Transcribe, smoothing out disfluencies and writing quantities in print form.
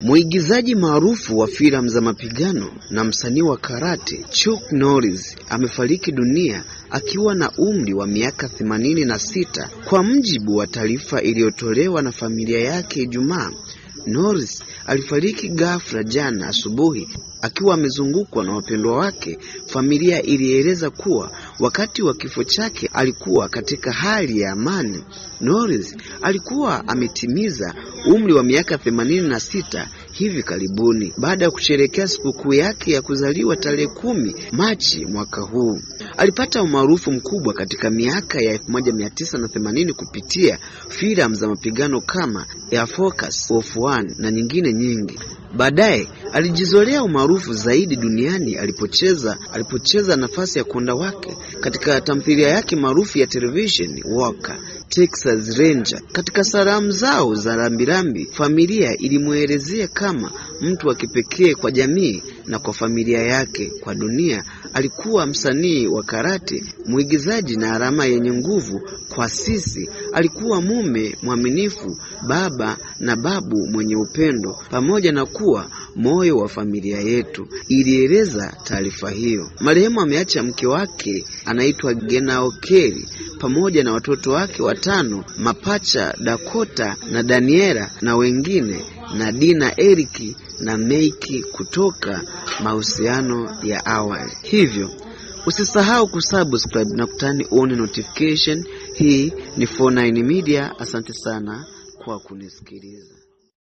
Mwigizaji maarufu wa filamu za mapigano na msanii wa karate Chuck Norris amefariki dunia akiwa na umri wa miaka 86 kwa mujibu wa taarifa iliyotolewa na familia yake Ijumaa. Norris alifariki ghafla jana asubuhi akiwa amezungukwa na wapendwa wake. Familia ilieleza kuwa wakati wa kifo chake alikuwa katika hali ya amani. Norris alikuwa ametimiza umri wa miaka 86 hivi karibuni baada ya kusherehekea sikukuu yake ya kuzaliwa tarehe 10 Machi mwaka huu. Alipata umaarufu mkubwa katika miaka ya 1980 kupitia filamu za mapigano kama Air Force of One na nyingine nyingi. Baadaye alijizolea umaarufu zaidi duniani alipocheza nafasi ya konda wake katika tamthilia yake maarufu ya television Walker, Texas Ranger. Katika salamu zao za rambirambi, familia ilimuelezea kama mtu wa kipekee kwa jamii na kwa familia yake. Kwa dunia, alikuwa msanii wa karate, mwigizaji na alama yenye nguvu kwa sisi. Alikuwa mume mwaminifu, baba na babu mwenye upendo, pamoja na kuwa moyo wa familia yetu, ilieleza taarifa hiyo. Marehemu ameacha mke wake anaitwa Genao Kelly pamoja na watoto wake 5, mapacha Dakota na Daniela, na wengine Nadina, Eric na Meiki kutoka mahusiano ya awali. Hivyo usisahau kusubscribe na kutani on notification. Hii ni 49 Media. Asante sana kwa kunisikiliza.